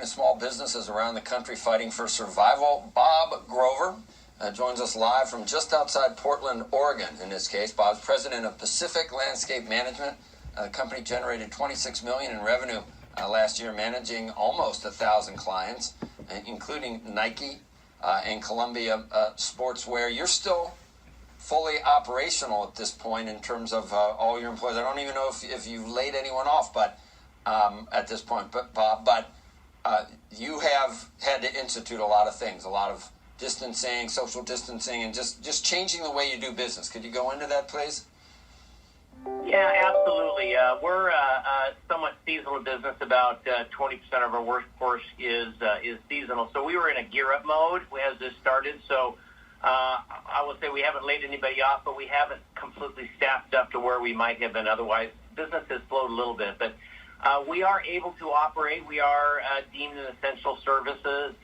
Small businesses around the country fighting for survival. Bob Grover joins us live from just outside Portland, Oregon. In this case, Bob's president of Pacific Landscape Management. The company generated $26 million in revenue last year, managing almost 1,000 clients, including Nike and Columbia Sportswear. You're still fully operational at this point in terms of all your employees. I don't even know if you've laid anyone off, but at this point, Bob, you have had to institute a lot of things, a lot of distancing, social distancing, and just changing the way you do business. Could you go into that, please? Yeah, absolutely. We're a somewhat seasonal business. About 20% of our workforce is seasonal. So we were in a gear-up mode as this started. So I will say we haven't laid anybody off, but we haven't completely staffed up to where we might have been otherwise. Business has slowed a little bit, but we are able to operate. We are deemed an essential services.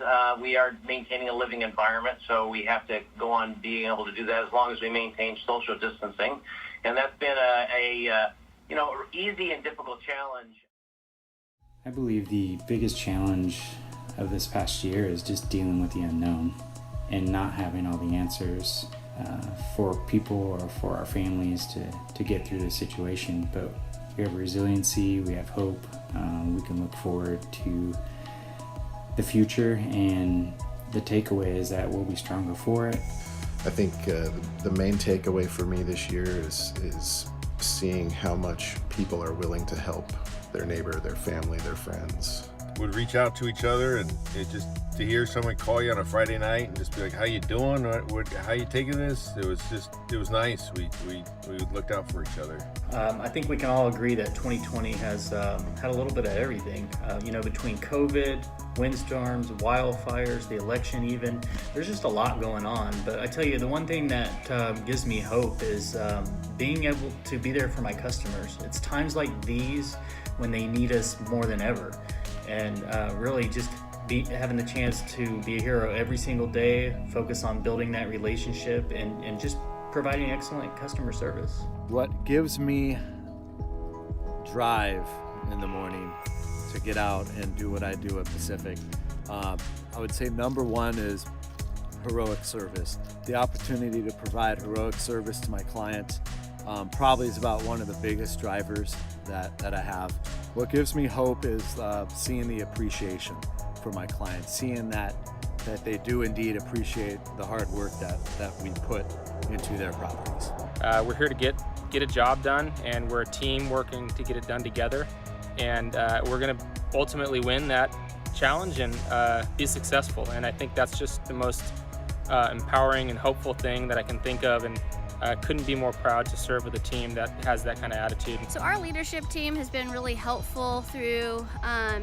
We are maintaining a living environment, so we have to go on being able to do that as long as we maintain social distancing. And that's been a easy and difficult challenge. I believe the biggest challenge of this past year is just dealing with the unknown and not having all the answers for people or for our families to get through this situation. But we have resiliency, we have hope, we can look forward to the future, and the takeaway is that we'll be stronger for it. I think the main takeaway for me this year is seeing how much people are willing to help their neighbor, their family, their friends. Would reach out to each other, and it just to hear someone call you on a Friday night and just be like, "How you doing? How you taking this?" It was nice. We looked out for each other. I think we can all agree that 2020 has had a little bit of everything. Between COVID, windstorms, wildfires, the election even, there's just a lot going on. But I tell you, the one thing that gives me hope is being able to be there for my customers. It's times like these when they need us more than ever. And really just having the chance to be a hero every single day, focus on building that relationship and just providing excellent customer service. What gives me drive in the morning to get out and do what I do at Pacific, I would say number one is heroic service. The opportunity to provide heroic service to my clients probably is about one of the biggest drivers that I have. What gives me hope is seeing the appreciation for my clients, seeing that they do indeed appreciate the hard work that we put into their properties. We're here to get a job done, and we're a team working to get it done together. And we're going to ultimately win that challenge and be successful. And I think that's just the most empowering and hopeful thing that I can think of. And couldn't be more proud to serve with a team that has that kind of attitude. So our leadership team has been really helpful through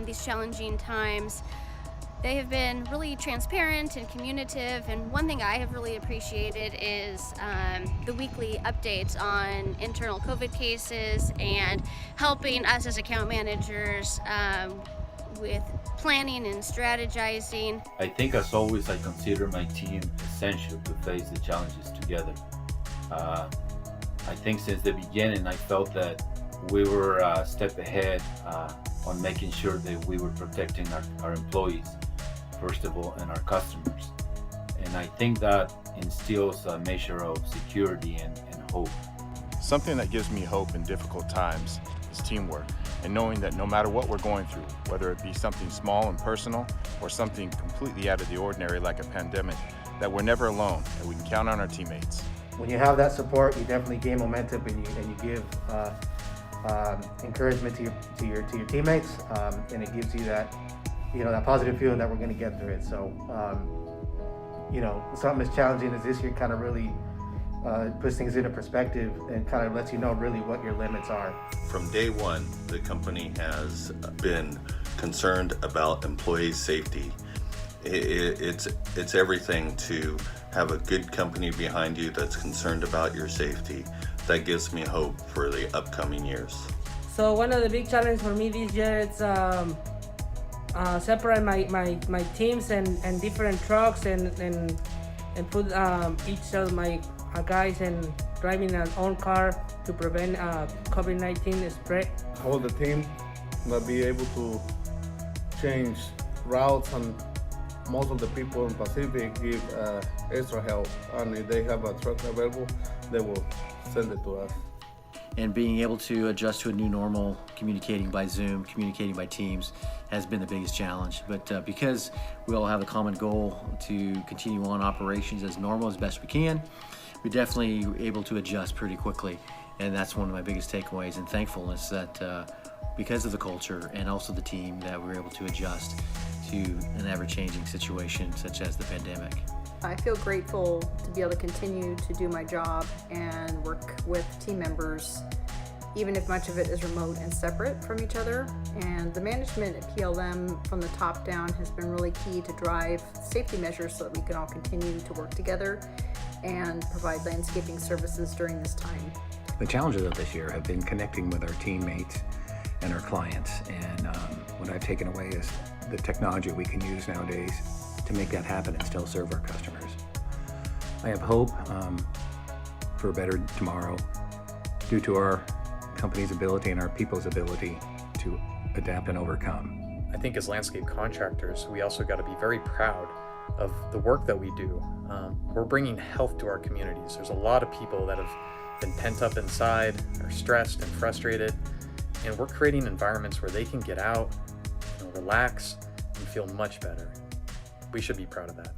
these challenging times. They have been really transparent and communicative, and one thing I have really appreciated is the weekly updates on internal COVID cases and helping us as account managers with planning and strategizing. I think as always I consider my team essential to face the challenges together. I think since the beginning I felt that we were a step ahead on making sure that we were protecting our employees, first of all, and our customers. And I think that instills a measure of security and hope. Something that gives me hope in difficult times is teamwork, and knowing that no matter what we're going through, whether it be something small and personal or something completely out of the ordinary like a pandemic, that we're never alone and we can count on our teammates. When you have that support, you definitely gain momentum and you give encouragement to your teammates, and it gives you that that positive feeling that we're going to get through it. So something as challenging as this year kind of really puts things into perspective and kind of lets you know really what your limits are. From day one, the company has been concerned about employee safety. It's everything to have a good company behind you that's concerned about your safety. That gives me hope for the upcoming years. So one of the big challenges for me this year is separate my teams and different trucks and put each of my guys and driving an own car to prevent COVID-19 spread. Hold the team, not be able to change routes, and most of the people in Pacific give extra help. And if they have a truck available, they will send it to us. And being able to adjust to a new normal, communicating by Zoom, communicating by Teams, has been the biggest challenge. But because we all have a common goal to continue on operations as normal as best we can, we're definitely able to adjust pretty quickly. And that's one of my biggest takeaways and thankfulness that because of the culture and also the team, that we're able to adjust to an ever-changing situation such as the pandemic. I feel grateful to be able to continue to do my job and work with team members, even if much of it is remote and separate from each other. And the management at PLM from the top down has been really key to drive safety measures so that we can all continue to work together and provide landscaping services during this time. The challenges of this year have been connecting with our teammates and our clients. And what I've taken away is the technology we can use nowadays to make that happen and still serve our customers. I have hope for a better tomorrow due to our company's ability and our people's ability to adapt and overcome. I think as landscape contractors, we also got to be very proud of the work that we do. We're bringing health to our communities. There's a lot of people that have been pent up inside, are stressed and frustrated, and we're creating environments where they can get out, relax, and feel much better. We should be proud of that.